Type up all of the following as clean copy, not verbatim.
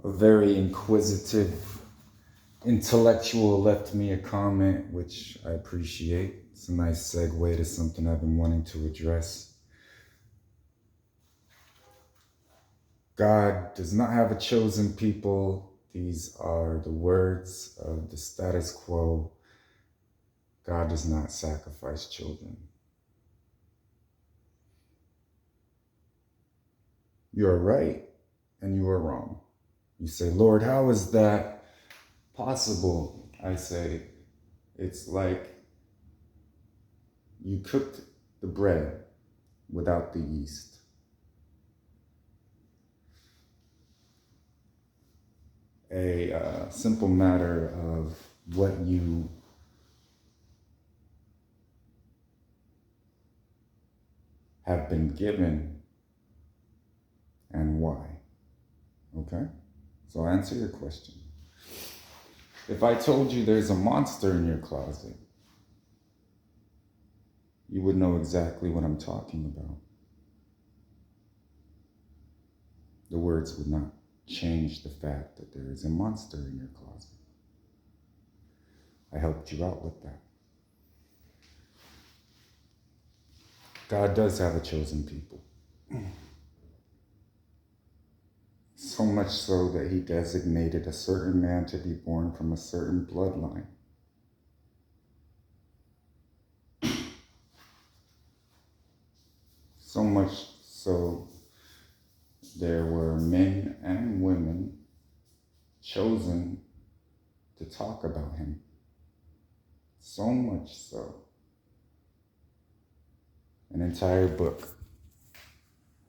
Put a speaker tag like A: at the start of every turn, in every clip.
A: A very inquisitive intellectual left me a comment, which I appreciate. It's a nice segue to something I've been wanting to address. God does not have a chosen people. These are the words of the status quo. God does not sacrifice children. You are right and you are wrong. You say, Lord, how is that possible? I say, it's like you cooked the bread without the yeast. A simple matter of what you have been given and why. Okay? So I'll answer your question. If I told you there's a monster in your closet, you would know exactly what I'm talking about. The words would not change the fact that there is a monster in your closet. I helped you out with that. God does have a chosen people. So much so that he designated a certain man to be born from a certain bloodline. So much so there were men and women chosen to talk about him. So much so. An entire book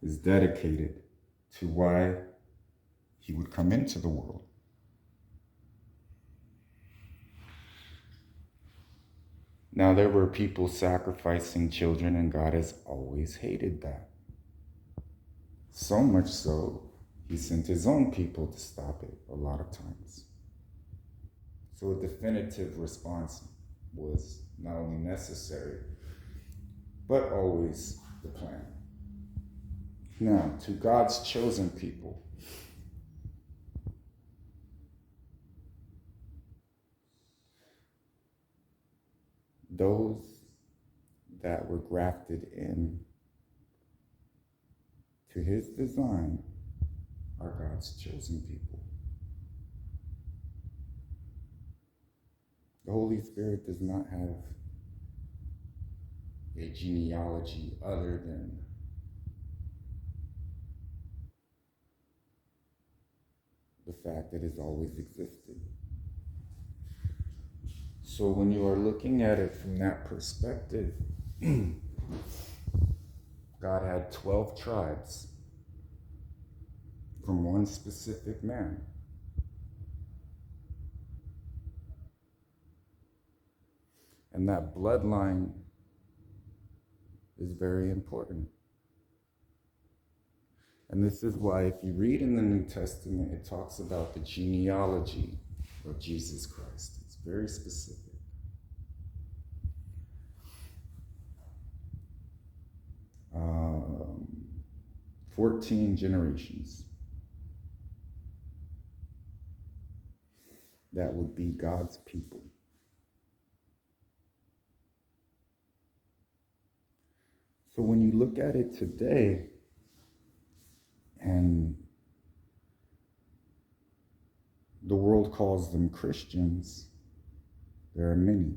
A: is dedicated to why he would come into the world. Now, there were people sacrificing children, and God has always hated that. So much so, he sent his own people to stop it a lot of times. So a definitive response was not only necessary, but always the plan. Now, to God's chosen people, those that were grafted in to his design are God's chosen people. The Holy Spirit does not have a genealogy other than the fact that it's always existed. So when you are looking at it from that perspective, God had 12 tribes from one specific man. And that bloodline is very important. And this is why, if you read in the New Testament, it talks about the genealogy of Jesus Christ. It's very specific. 14 generations. That would be God's people. So when you look at it today, and the world calls them Christians, there are many.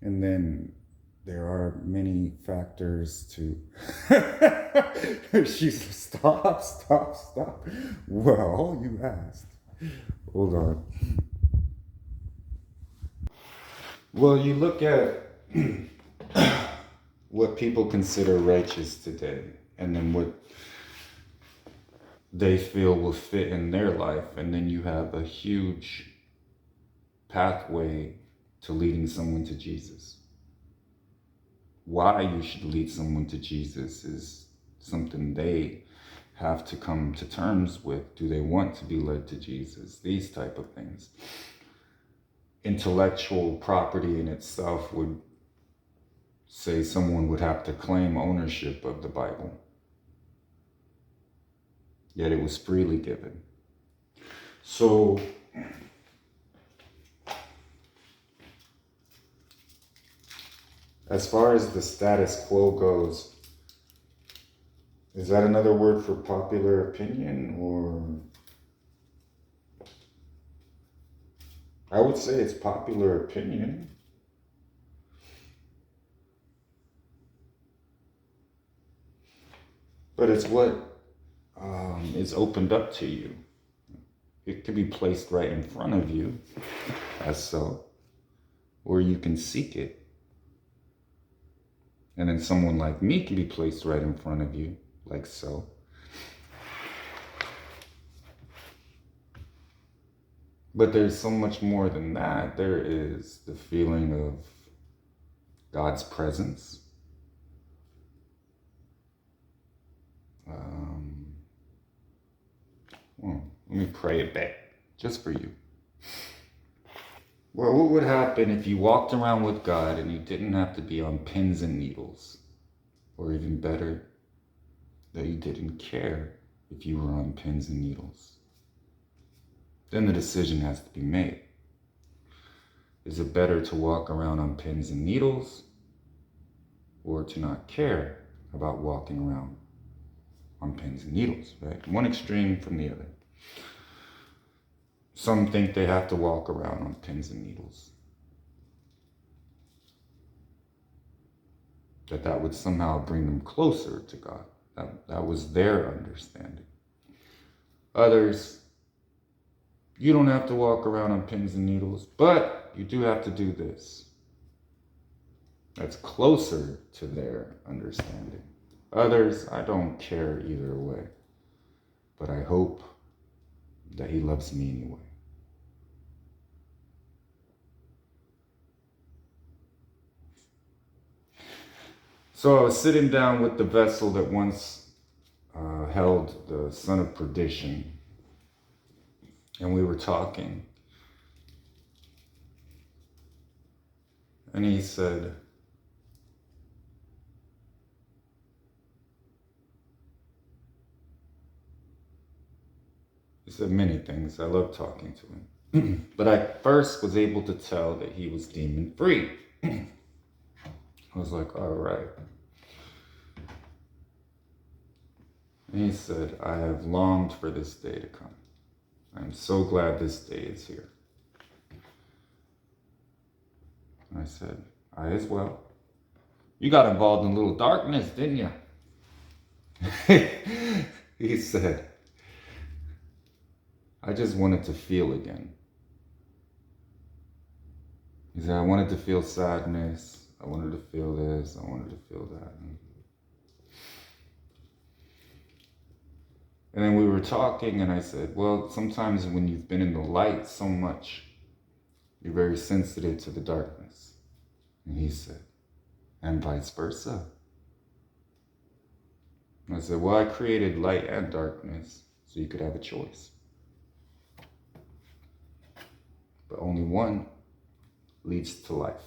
A: And then there are many factors to... She said, stop. Well, you asked. Hold on. Well, you look at what people consider righteous today, and then what they feel will fit in their life, and then you have a huge pathway to leading someone to Jesus. Why you should lead someone to Jesus is something they have to come to terms with. Do they want to be led to Jesus? These type of things. Intellectual property in itself would say someone would have to claim ownership of the Bible. yet it was freely given. So, as far as the status quo goes, is that another word for popular opinion, or? I would say it's popular opinion. But it's what is opened up to you. It can be placed right in front of you as so, or you can seek it. And then someone like me can be placed right in front of you, like so. But there's so much more than that. There is the feeling of God's presence. Well, let me pray it back, just for you. Well, what would happen if you walked around with God and you didn't have to be on pins and needles? Or even better, that you didn't care if you were on pins and needles? Then the decision has to be made. Is it better to walk around on pins and needles, or to not care about walking around on pins and needles, right? One extreme from the other. Some think they have to walk around on pins and needles. That would somehow bring them closer to God. That was their understanding. Others, you don't have to walk around on pins and needles, but you do have to do this. That's closer to their understanding. Others, I don't care either way, but I hope that he loves me anyway. So I was sitting down with the vessel that once held the son of perdition, and we were talking. And he said, many things. I love talking to him. But I first was able to tell that he was demon free. I was like, all right. And he said, I have longed for this day to come. I'm so glad this day is here. And I said, I as well. You got involved in a little darkness, didn't you? He said, I just wanted to feel again. He said, I wanted to feel sadness. I wanted to feel this. I wanted to feel that. And then we were talking, and I said, well, sometimes when you've been in the light so much, you're very sensitive to the darkness. And he said, and vice versa. And I said, well, I created light and darkness so you could have a choice. But only one leads to life.